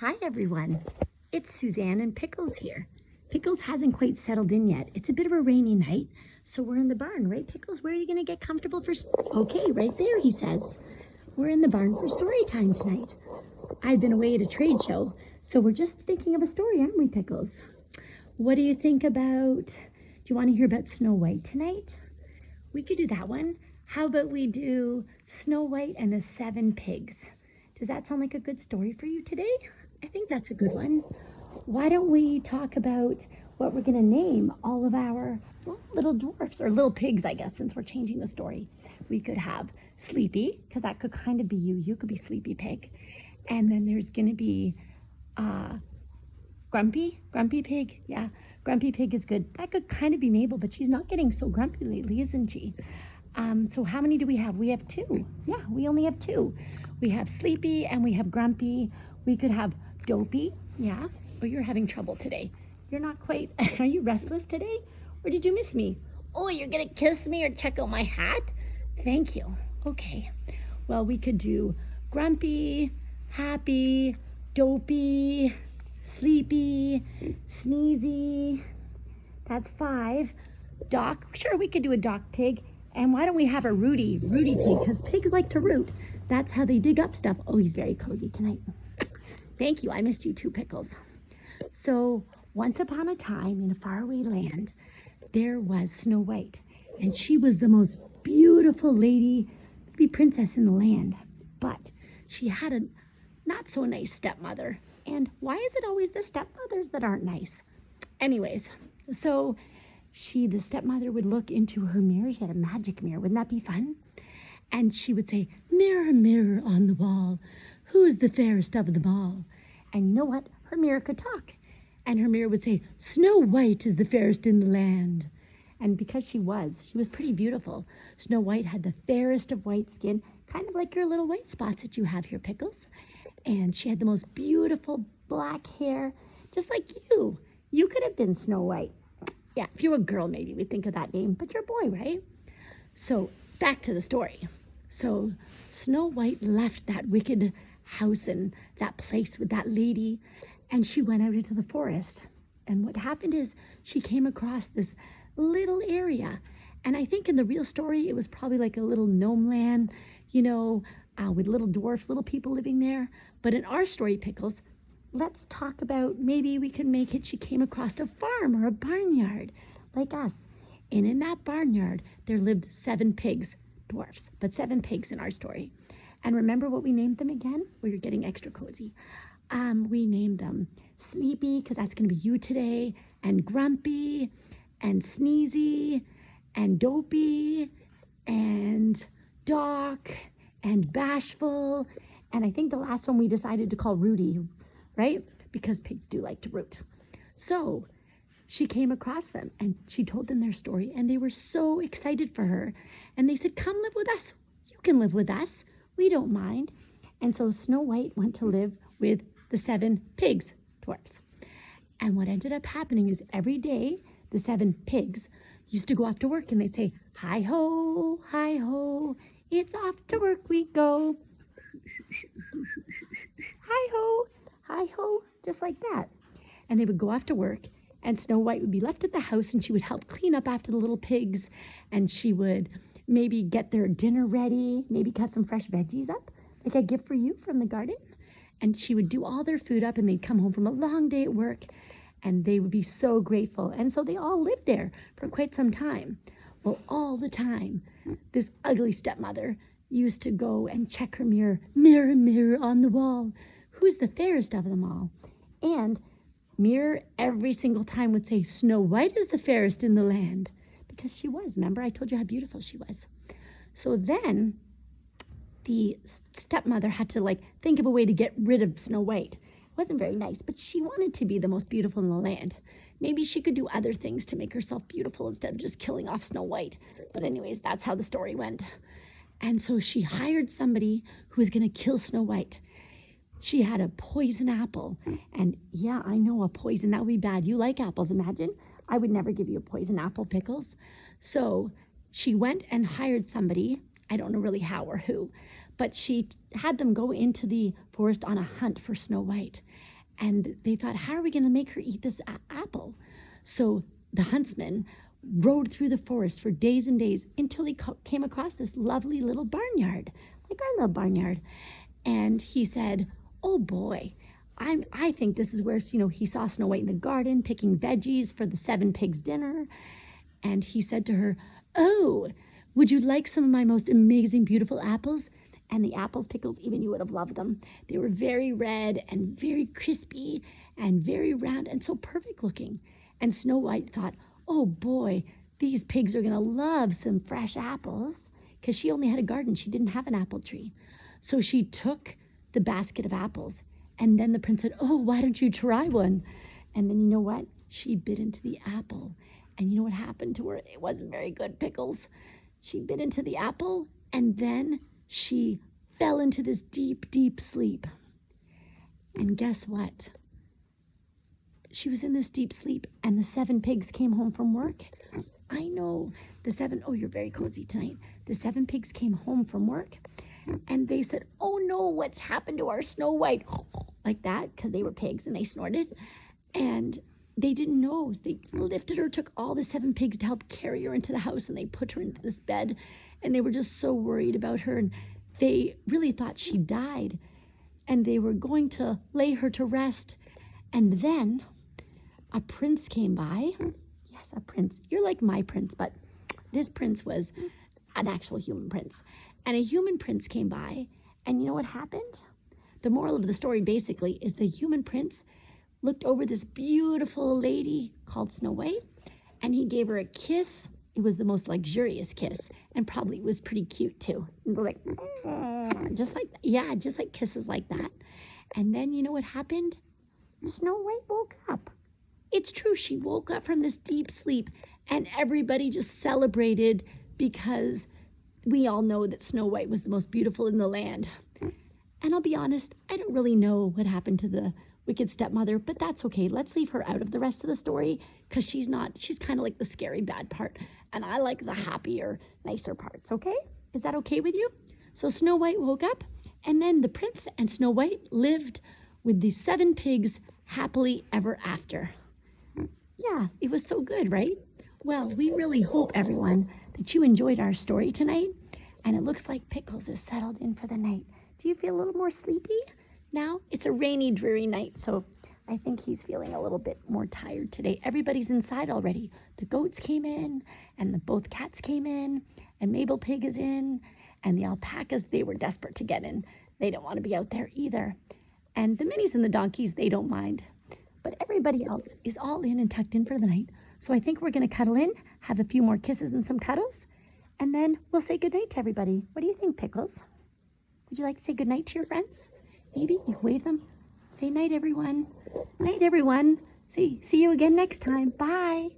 Hi everyone, it's Suzanne and Pickles here. Pickles hasn't quite settled in yet. It's a bit of a rainy night, so we're in the barn, right Pickles? Where are you gonna get comfortable for, okay, right there he says. We're in the barn for story time tonight. I've been away at a trade show, so we're just thinking of a story, aren't we Pickles? What do you think about, do you wanna hear about Snow White tonight? We could do that one. How about we do Snow White and the 7 Pigs? Does that sound like a good story for you today? I think that's a good one. Why don't we talk about what we're gonna name all of our little dwarfs, or little pigs, I guess, since we're changing the story. We could have Sleepy, because that could kind of be you. You could be Sleepy Pig. And then there's gonna be Grumpy Pig. Yeah, Grumpy Pig is good. That could kind of be Mabel, but she's not getting so grumpy lately, isn't she? So how many do we have? We have 2. Yeah, we only have 2. We have Sleepy and we have Grumpy. We could have Dopey. Yeah, but you're having trouble today. You're not quite, are you restless today? Or did you miss me? Oh, you're gonna kiss me or check out my hat? Thank you. Okay, well, we could do Grumpy, Happy, Dopey, Sleepy, Sneezy. That's 5. Doc, sure, we could do a Doc Pig. And why don't we have a Rudy Pig? Because pigs like to root. That's how they dig up stuff. Oh, he's very cozy tonight. Thank you. I missed you too, Pickles. So once upon a time in a faraway land, there was Snow White. And she was the most beautiful lady, maybe princess in the land. But she had a not so nice stepmother. And why is it always the stepmothers that aren't nice? Anyways, so the stepmother would look into her mirror. She had a magic mirror. Wouldn't that be fun? And she would say, "Mirror, mirror on the wall, who's the fairest of them all?" And you know what? Her mirror could talk. And her mirror would say, "Snow White is the fairest in the land." And because she was pretty beautiful. Snow White had the fairest of white skin, kind of like your little white spots that you have here, Pickles. And she had the most beautiful black hair, just like you. You could have been Snow White. Yeah, if you were a girl, maybe we'd think of that name, but you're a boy, right? So back to the story. So Snow White left that wicked house and that place with that lady, and she went out into the forest. And what happened is she came across this little area. And I think in the real story, it was probably like a little gnome land, with little dwarfs, little people living there. But in our story, Pickles, let's talk about, maybe we can make it, she came across a farm or a barnyard like us. And in that barnyard, there lived 7 pigs, dwarfs, but 7 pigs in our story. And remember what we named them again? Well, you're getting extra cozy. We named them Sleepy, because that's going to be you today, and Grumpy, and Sneezy, and Dopey, and Doc, and Bashful, and I think the last one we decided to call Rudy, right? Because pigs do like to root. So she came across them and she told them their story, and they were so excited for her. And they said, "Come live with us. You can live with us. We don't mind." And so Snow White went to live with the 7 pigs, dwarfs. And what ended up happening is every day, the 7 pigs used to go off to work, and they'd say, "Hi ho, it's off to work we go. Hi ho," just like that. And they would go off to work, and Snow White would be left at the house, and she would help clean up after the little pigs, and she would maybe get their dinner ready, maybe cut some fresh veggies up, like a gift for you from the garden. And she would do all their food up, and they'd come home from a long day at work, and they would be so grateful. And so they all lived there for quite some time. Well, all the time, this ugly stepmother used to go and check her mirror. "Mirror, mirror on the wall, who's the fairest of them all?" And mirror every single time would say, "Snow White is the fairest in the land," because she was. Remember, I told you how beautiful she was. So then the stepmother had to think of a way to get rid of Snow White. It wasn't very nice, but she wanted to be the most beautiful in the land. Maybe she could do other things to make herself beautiful instead of just killing off Snow White. But anyways, that's how the story went. And so she hired somebody who was going to kill Snow White. She had a poison apple. And yeah, I know, a poison, that would be bad. You like apples, imagine. I would never give you a poison apple, Pickles. So she went and hired somebody. I don't know really how or who, But she had them go into the forest on a hunt for Snow White. And they thought, how are we going to make her eat this apple? So the huntsman rode through the forest for days and days until he came across this lovely little barnyard, like our little barnyard. And he said, oh boy, I think this is where, he saw Snow White in the garden picking veggies for the 7 pigs dinner. And he said to her, oh, would you like some of my most amazing, beautiful apples? And the apples, Pickles, even you would have loved them. They were very red and very crispy and very round and so perfect looking. And Snow White thought, oh boy, these pigs are going to love some fresh apples, because she only had a garden. She didn't have an apple tree. So she took the basket of apples. And then the prince said, oh, why don't you try one? And then you know what? She bit into the apple. And you know what happened to her? It wasn't very good, Pickles. She bit into the apple, and then she fell into this deep, deep sleep. And guess what? She was in this deep sleep, and the 7 pigs came home from work. I know. Oh, you're very cozy tonight. The 7 pigs came home from work, and they said, oh no, what's happened to our Snow White? Like that, because they were pigs, and they snorted. And they didn't know. They lifted her, took all the 7 pigs to help carry her into the house, and they put her into this bed, and they were just so worried about her, and they really thought she died, and they were going to lay her to rest. And then a prince came by. Yes, a prince. You're like my prince, but this prince was an actual human prince. And a human prince came by, and you know what happened? The moral of the story basically is the human prince looked over this beautiful lady called Snow White, and he gave her a kiss. It was the most luxurious kiss, and probably was pretty cute too. Like, just like kisses like that. And then you know what happened? Snow White woke up. It's true, she woke up from this deep sleep, and everybody just celebrated, because we all know that Snow White was the most beautiful in the land. And I'll be honest, I don't really know what happened to the wicked stepmother, but that's okay. Let's leave her out of the rest of the story, because she's kind of like the scary bad part, and I like the happier, nicer parts, okay? Is that okay with you? So Snow White woke up, and then the prince and Snow White lived with the 7 pigs happily ever after. Yeah, it was so good, right? Well, we really hope, everyone, that you enjoyed our story tonight, and it looks like Pickles is settled in for the night. Do you feel a little more sleepy now? It's a rainy, dreary night, so I think he's feeling a little bit more tired today. Everybody's inside already. The goats came in, and both cats came in, and Mabel Pig is in, and the alpacas, they were desperate to get in. They don't want to be out there either. And the minis and the donkeys, they don't mind. But everybody else is all in and tucked in for the night. So I think we're going to cuddle in, have a few more kisses and some cuddles, and then we'll say goodnight to everybody. What do you think, Pickles? Would you like to say goodnight to your friends? Maybe you can wave them. Say night, everyone. Night, everyone. See you again next time. Bye.